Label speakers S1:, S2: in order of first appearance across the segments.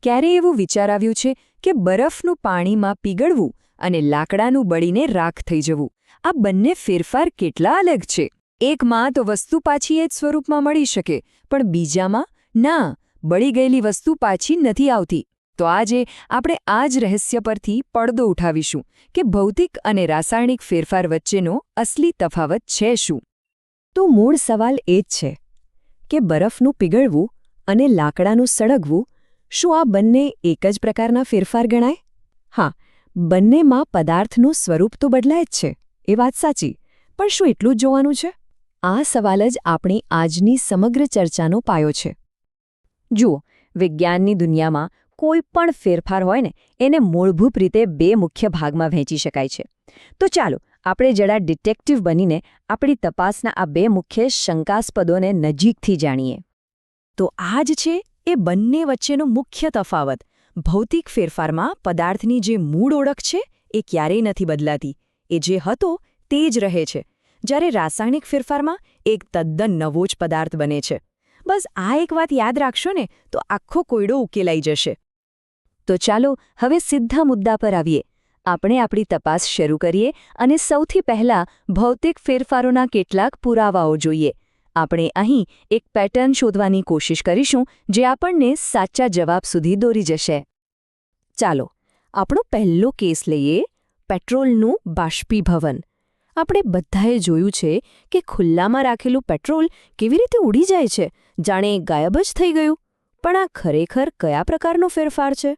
S1: ક્યારે એવું વિચાર આવ્યું છે કે બરફનું પાણીમાં પીગળવું અને લાકડાનું બળીને રાખ થઈ જવું, આ બંને ફેરફાર કેટલા અલગ છે? એકમાં તો વસ્તુ પાછી એ જ સ્વરૂપમાં મળી શકે, પણ બીજામાં ના, બળી ગયેલી વસ્તુ પાછી નથી આવતી. તો આજે આપણે આ જ રહસ્ય પરથી પડદો ઉઠાવીશું કે ભૌતિક અને રાસાયણિક ફેરફાર વચ્ચેનો અસલી તફાવત છે શું? તો મૂળ સવાલ એ જ છે કે બરફનું પીગળવું અને લાકડાનું સળગવું, શું આ બંને એક જ પ્રકારના ફેરફાર ગણાય? હા, બંનેમાં પદાર્થનું સ્વરૂપ તો બદલાય જ છે, એ વાત સાચી, પણ શું એટલું જ જોવાનું છે? આ સવાલ જ આપણી આજની સમગ્ર ચર્ચાનો પાયો છે. જુઓ, વિજ્ઞાનની દુનિયામાં કોઈ પણ ફેરફાર હોય ને એને મૂળભૂત રીતે બે મુખ્ય ભાગમાં વહેંચી શકાય છે. તો ચાલો આપણે જરા ડિટેક્ટિવ બનીને આપણી તપાસના આ બે મુખ્ય શંકાસ્પદોને નજીકથી જાણીએ. તો આ જ છે એ બંને વચ્ચેનો મુખ્ય તફાવત. ભૌતિક ફેરફારમાં પદાર્થની જે મૂળ ઓળખ છે એ ક્યારેય નથી બદલાતી, એ જે હતો તે જ રહે છે. જ્યારે રાસાયણિક ફેરફારમાં એક તદ્દન નવો જ પદાર્થ બને છે. બસ આ એક વાત યાદ રાખશો ને તો આખો કોયડો ઉકેલાઈ જશે. તો ચાલો હવે સીધા મુદ્દા પર આવીએ. આપણે આપણી તપાસ શરૂ કરીએ અને સૌથી પહેલા ભૌતિક ફેરફારોના કેટલાક પુરાવાઓ જોઈએ. આપણે અહીં એક પેટર્ન શોધવાની કોશિશ કરીશું જે આપણને સાચા જવાબ સુધી દોરી જશે. ચાલો આપણો પહેલો કેસ લઈએ, પેટ્રોલનું બાષ્પીભવન. આપણે બધાએ જોયું છે કે ખુલ્લામાં રાખેલું પેટ્રોલ કેવી રીતે ઉડી જાય છે, જાણે ગાયબ જ થઈ ગયું. પણ આ ખરેખર કયા પ્રકારનો ફેરફાર છે?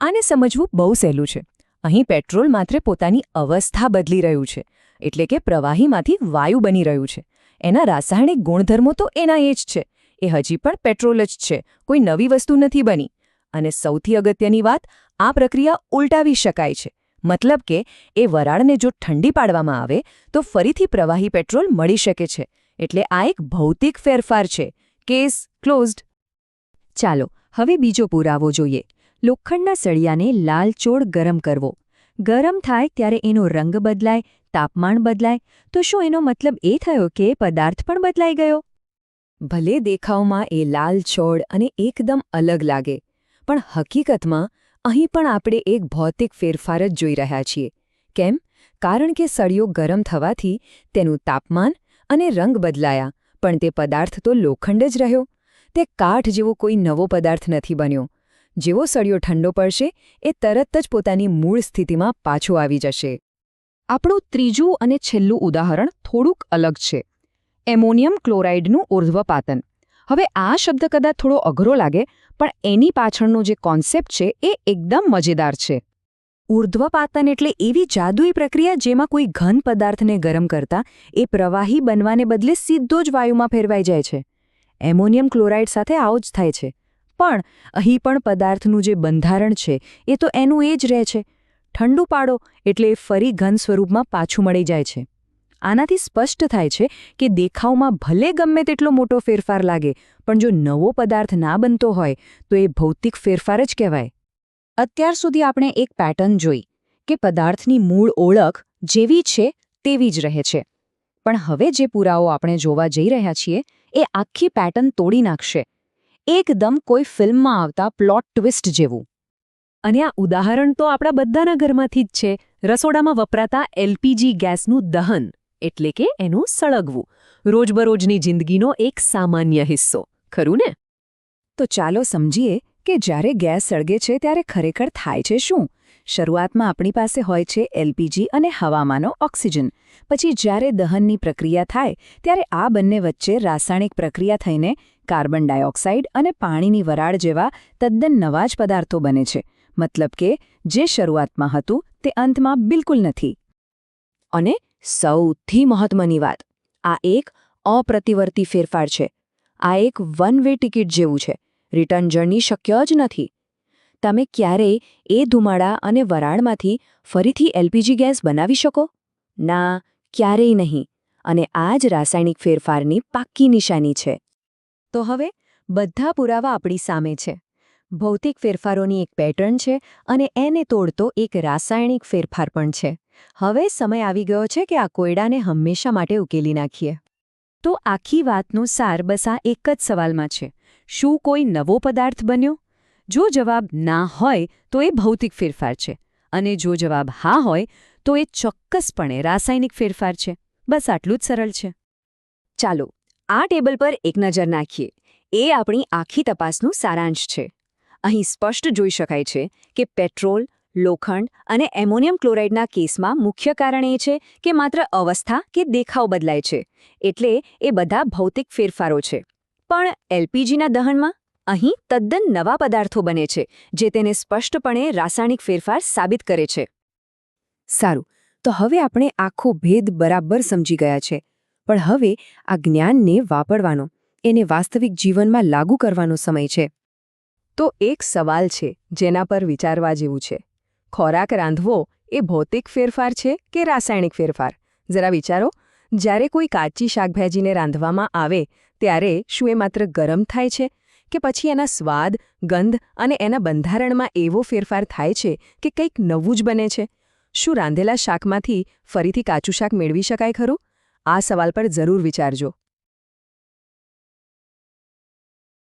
S1: આને સમજવું બહુ સહેલું છે. અહીં પેટ્રોલ માત્ર પોતાની અવસ્થા બદલી રહ્યું છે, એટલે કે પ્રવાહીમાંથી વાયુ બની રહ્યું છે. એના રાસાયણિક ગુણધર્મો તો એના એ જ છે. એ હજી પણ પેટ્રોલ જ છે, કોઈ નવી વસ્તુ નથી બની. અને સૌથી અગત્યની વાત, આ પ્રક્રિયા ઉલટાવી શકાય છે. મતલબ કે એ વરાળને જો ઠંડી પાડવામાં આવે તો ફરીથી પ્રવાહી પેટ્રોલ મળી શકે છે. એટલે આ એક ભૌતિક ફેરફાર છે. Case closed. ચાલો હવે બીજો પુરાવો જોઈએ. લોખંડના સળિયાને લાલચોળ ગરમ કરવો. ગરમ થાય ત્યારે એનો રંગ બદલાય, તાપમાન બદલાય, તો શું એનો મતલબ એ થયો કે પદાર્થ પણ બદલાઈ ગયો? ભલે દેખાવમાં એ લાલચોળ અને એકદમ અલગ લાગે, પણ હકીકતમાં અહીં પણ આપણે એક ભૌતિક ફેરફાર જ જોઈ રહ્યા છીએ. કેમ? કારણ કે સળિયો ગરમ થવાથી તેનું તાપમાન અને રંગ બદલાયા, પણ તે પદાર્થ તો લોખંડ જ રહ્યો. તે કાઠ જેવો કોઈ નવો પદાર્થ નથી બન્યો. જેવો સળિયો ઠંડો પડશે એ તરત જ પોતાની મૂળ સ્થિતિમાં પાછો આવી જશે. આપણું ત્રીજું અને છેલ્લું ઉદાહરણ થોડુંક અલગ છે. એમોનિયમ ક્લોરાઇડનું ઉર્ધ્વપાતન. હવે આ શબ્દ કદાચ થોડો અઘરો લાગે, પણ એની પાછળનો જે કોન્સેપ્ટ છે એ એકદમ મજેદાર છે. ઉર્ધ્વપાતન એટલે એવી જાદુઈ પ્રક્રિયા જેમાં કોઈ ઘન પદાર્થને ગરમ કરતા એ પ્રવાહી બનવાને બદલે સીધો જ વાયુમાં ફેરવાઈ જાય છે. એમોનિયમ ક્લોરાઇડ સાથે આવું જ થાય છે. પણ અહીં પણ પદાર્થનું જે બંધારણ છે એ તો એનું એ જ રહે છે. ઠંડુ પાડો એટલે ફરી ઘન સ્વરૂપમાં પાછું મળી જાય છે. આનાથી સ્પષ્ટ થાય છે કે દેખાવમાં ભલે ગમે તેટલો મોટો ફેરફાર લાગે, પણ જો નવો પદાર્થ ના બનતો હોય તો એ ભૌતિક ફેરફાર જ કહેવાય. અત્યાર સુધી આપણે એક પેટર્ન જોઈ કે પદાર્થની મૂળ ઓળખ જેવી છે તેવી જ રહે છે. પણ હવે જે પુરાવો આપણે જોવા જઈ રહ્યા છીએ એ આખી પેટર્ન તોડી નાખશે. એકદમ કોઈ ફિલ્મમાં આવતા પ્લોટ ટ્વિસ્ટ જેવું. અને આ ઉદાહરણ તો આપણા બધાના ઘરમાંથી જ છે. રસોડામાં વપરાતા એલપીજી ગેસનું દહન, એટલે કે એનું સળગવું. રોજબરોજની જિંદગીનો એક સામાન્ય હિસ્સો, ખરું ને? તો ચાલો સમજીએ કે જ્યારે ગેસ સળગે છે ત્યારે ખરેખર થાય છે શું? શરૂઆતમાં આપણી પાસે હોય છે એલપીજી અને હવામાંનો ઓક્સિજન. પછી જ્યારે દહનની પ્રક્રિયા થાય ત્યારે આ બંને વચ્ચે રાસાયણિક પ્રક્રિયા થઈને કાર્બન ડાયોક્સાઇડ અને પાણીની વરાળ જેવા તદ્દન નવા જ પદાર્થો બને છે. મતલબ કે જે શરૂઆતમાં હતું તે અંતમાં બિલકુલ નથી. અને સૌથી મહત્વની વાત, આ એક અપ્રતિવર્તી ફેરફાર છે. આ એક વન વે ટિકિટ જેવું છે. રિટર્ન જર્ની શક્ય જ નથી. તમે ક્યારેય એ ધુમાડા અને વરાળમાંથી ફરીથી એલપીજી ગેસ બનાવી શકો? ના, ક્યારેય નહીં. અને આ જ રાસાયણિક ફેરફારની પાક્કી નિશાની છે. તો હવે બધા પુરાવા આપણી સામે છે. ભૌતિક ફેરફારોની એક પેટર્ન છે અને એને તોડતો એક રાસાયણિક ફેરફાર પણ છે. હવે સમય આવી ગયો છે કે આ કોયડાને હંમેશા માટે ઉકેલી નાખીએ. તો આખી વાતનો સાર બસ આ એક જ સવાલમાં છે. શું કોઈ નવો પદાર્થ બન્યો? જો જવાબ ના હોય તો એ ભૌતિક ફેરફાર છે અને જો જવાબ હા હોય તો એ ચોક્કસપણે રાસાયણિક ફેરફાર છે. બસ આટલું જ સરળ છે. ચાલો આ ટેબલ પર એક નજર નાખીએ. એ આપણી આખી તપાસનું સારાંશ છે. અહીં સ્પષ્ટ જોઈ શકાય છે કે પેટ્રોલ, લોખંડ અને એમોનિયમ ક્લોરાઇડના કેસમાં મુખ્ય કારણ એ છે કે માત્ર અવસ્થા કે દેખાવ બદલાય છે, એટલે એ બધા ભૌતિક ફેરફારો છે. પણ એલપીજીના દહનમાં અહીં તદ્દન નવા પદાર્થો બને છે જે તેને સ્પષ્ટપણે રાસાયણિક ફેરફાર સાબિત કરે છે. સારું, તો હવે આપણે આખો ભેદ બરાબર સમજી ગયા છે. પણ હવે આ જ્ઞાનને વાપરવાનો, એને વાસ્તવિક જીવનમાં લાગુ કરવાનો સમય છે. તો એક સવાલ છે જેના પર વિચારવા જેવું છે. ખોરાક રાંધવો એ ભૌતિક ફેરફાર છે કે રાસાયણિક ફેરફાર? જરા વિચારો. જ્યારે કોઈ કાચી શાકભાજીને રાંધવામાં આવે ત્યારે શું એ માત્ર ગરમ થાય છે કે પછી એના સ્વાદ, ગંધ અને એના બંધારણમાં એવો ફેરફાર થાય છે કે કંઈક નવું જ બને છે? શું રાંધેલા શાકમાંથી ફરીથી કાચું શાક મેળવી શકાય ખરું? આ સવાલ પર જરૂર વિચારજો.